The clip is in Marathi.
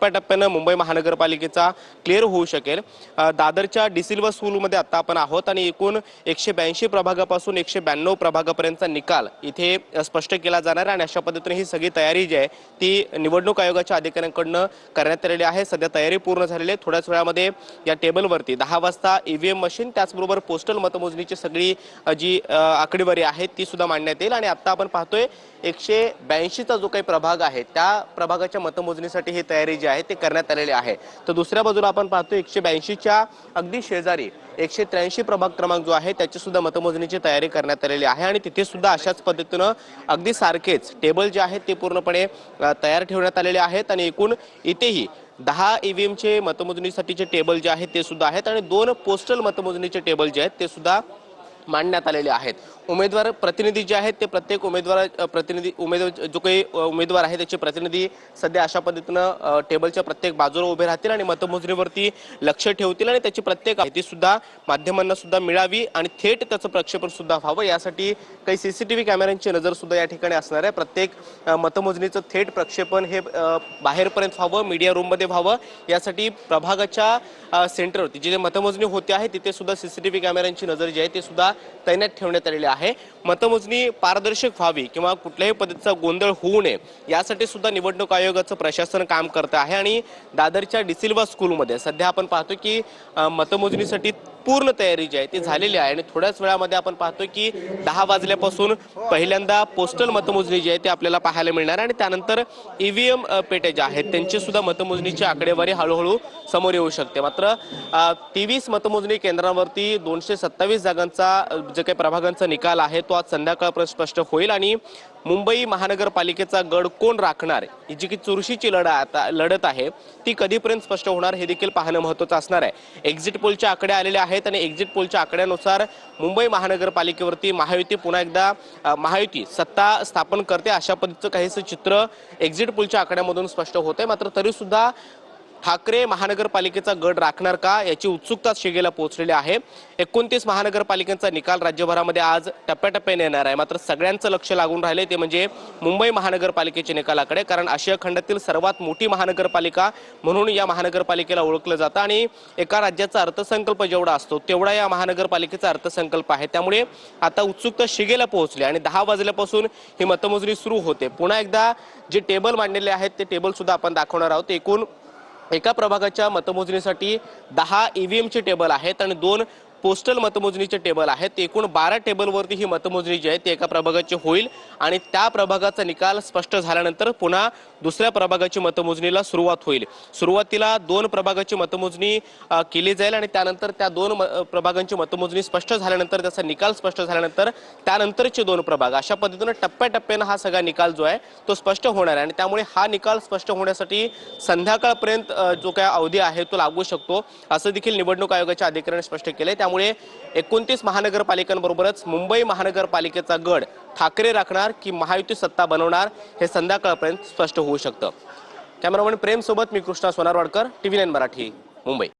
टप्प्याटप्प्याने मुंबई महानगरपालिकेचा क्लिअर होऊ शकेल। दादरच्या डी सिल्वा स्कूलमध्ये आता आपण आहोत आणि एकूण 182 प्रभागापासून 192 प्रभागापर्यंतचा निकाल इथे स्पष्ट केला जाणार आणि अशा पद्धतीने ही सगळी तयारी जी आहे ती निवडणूक आयोगाच्या अधिकाऱ्यांकडून करण्यात आलेली आहे। सध्या तयारी पूर्ण झालेली आहे। थोड्याच वेळामध्ये या टेबलवरती 10 वाजता ईव्हीएम मशीन त्याचबरोबर पोस्टल मतमोजणीची सगळी जी आकडेवारी आहे ती सुद्धा मांडण्यात येईल। आणि आता आपण पाहतोय 182 चा जो काही प्रभाग आहे त्या प्रभागाच्या मतमोजणीसाठी ही तयारी जी आहे ते करण्यात आलेली आहे। तर दुसऱ्या बाजूला आपण पाहतो 182 च्या अगदी शेजारी 183 प्रभाग क्रमांक जो आहे त्याची सुद्धा मतमोजणीची तयारी करण्यात आलेली आहे आणि तिथे सुद्धा अशाच पद्धतीने अगदी सारखेच टेबल जे आहेत ते पूर्णपणे तयार ठेवण्यात आलेले आहेत आणि एकूण इथेही 10 ईव्हीएम चे मतमोजणीसाठीचे टेबल जे आहेत ते सुद्धा आहेत आणि 2 पोस्टल मतमोजणीचे टेबल जे आहेत ते सुद्धा मांडण्यात आलेले आहेत। उमेदवार प्रतिनिधी जे आहेत ते प्रत्येक उमेदवार जो काही उमेदवार आहे त्याचे प्रतिनिधी सध्या अशा पद्धतीने टेबलच्या प्रत्येक बाजूला उभे राहतील आणि मतमोजणीवरती लक्ष ठेवतील आणि त्याची प्रत्येक माहिती सुद्धा माध्यमांना सुद्धा मिळावी आणि थेट त्याचं प्रक्षेपण सुद्धा व्हावं यासाठी काही सीसीटीव्ही कॅमेऱ्यांची नजर सुद्धा या ठिकाणी असणार आहे। प्रत्येक मतमोजणीचं थेट प्रक्षेपण हे बाहेरपर्यंत व्हावं, मीडिया रूम मध्ये व्हावं यासाठी प्रभागाच्या सेंटरवरती जिथे मतमोजणी होते आहे तिथे सुद्धा सीसीटीव्ही कॅमेऱ्यांची नजर जी आहे ते सुद्धा तैनात ठेवण्यात आलेली आहे। मतमोजणी पारदर्शक व्हावी किंवा कुठल्याही पद्धतीचा गोंधळ होऊ नये यासाठी सुद्धा निवडणूक आयोगाचं प्रशासन काम करत आहे आणि दादरच्या डी सिल्वा स्कूलमध्ये सध्या आपण पाहतो की मतमोजणीसाठी पूर्ण तयारी जी आहे ती झालेली आहे आणि थोड्याच वेळामध्ये आपण पाहतो की 10 वाजल्यापासून पहिल्यांदा पोस्टल मतमोजणी जी आहे ती आपल्याला पाहायला मिळणार आणि त्यानंतर ईव्हीएम पेट्या ज्या आहेत त्यांची सुद्धा मतमोजणीची आकडेवारी हळूहळू समोर येऊ शकते। मात्र 23 मतमोजणी केंद्रांवरती 227 जागांचा जे काही प्रभागांचा निकाल आहे तो आज संध्याकाळपर्यंत स्पष्ट होईल आणि मुंबई महानगरपालिकेचा गड कोण राखणार ही जी की चुरशीची लढत आहे ती कधीपर्यंत स्पष्ट होणार हे देखील पाहणं महत्त्वाचं असणार आहे। एक्झिट पोलचे आकडे आलेले आहेत आणि एक्झिट पोलच्या आकड्यानुसार मुंबई महानगरपालिकेवरती महायुती पुन्हा एकदा महायुती सत्ता स्थापन करते अशा पद्धतीचं काहीसं चित्र एक्झिट पोलच्या आकड्यामधून स्पष्ट होतंय। मात्र तरी सुद्धा ठाकरे महानगरपालिकेचा गड राखणार का याची उत्सुकता शिगेला पोहोचलेली आहे। 29 महानगरपालिकांचा निकाल राज्यभरामध्ये आज टप्प्याटप्प्याने येणार आहे। मात्र सगळ्यांचं लक्ष लागून राहिले ते म्हणजे मुंबई महानगरपालिकेच्या निकालाकडे, कारण आशिया खंडातील सर्वात मोठी महानगरपालिका म्हणून या महानगरपालिकेला ओळखलं जातं आणि एका राज्याचा अर्थसंकल्प जेवढा असतो तेवढा या महानगरपालिकेचा अर्थसंकल्प आहे। त्यामुळे आता उत्सुकता शिगेला पोहोचली आणि 10 वाजल्यापासून ही मतमोजणी सुरू होते। पुन्हा एकदा जे टेबल मांडलेले आहेत ते टेबल सुद्धा आपण दाखवणार आहोत। एकूण एका प्रभागाच्या मतमोजणीसाठी 10 ईव्हीएमचे टेबल आहेत आणि 2 पोस्टल मतमोजणीचे टेबल आहेत। एकूण 12 टेबलवरती ही मतमोजणी जी आहे ती एका प्रभागाची होईल आणि त्या प्रभागाचा निकाल स्पष्ट झाल्यानंतर पुन्हा दुसऱ्या प्रभागाची मतमोजणीला सुरुवात होईल। सुरुवातीला 2 प्रभागाची मतमोजणी केली जाईल आणि त्यानंतर त्या 2 प्रभागांची मतमोजणी स्पष्ट झाल्यानंतर त्याचा निकाल स्पष्ट झाल्यानंतर त्यानंतरचे 2 प्रभाग अशा पद्धतीने टप्प्याटप्प्याने हा सगळा निकाल जो आहे तो स्पष्ट होणार आहे आणि त्यामुळे हा निकाल स्पष्ट होण्यासाठी संध्याकाळपर्यंत जो काही अवधी आहे तो लागू शकतो असं देखील निवडणूक आयोगाच्या अधिकाऱ्यांनी स्पष्ट केलंय। त्यामुळे 29 महानगरपालिकांबरोबरच मुंबई महानगरपालिकेचा गड ठाकरे राखणार की महायुती सत्ता बनवणार हे संध्याकाळपर्यंत स्पष्ट होऊ शकतं। कॅमेरामन प्रेम सोबत मी कृष्णा सोनारवाडकर, TV9 मराठी, मुंबई।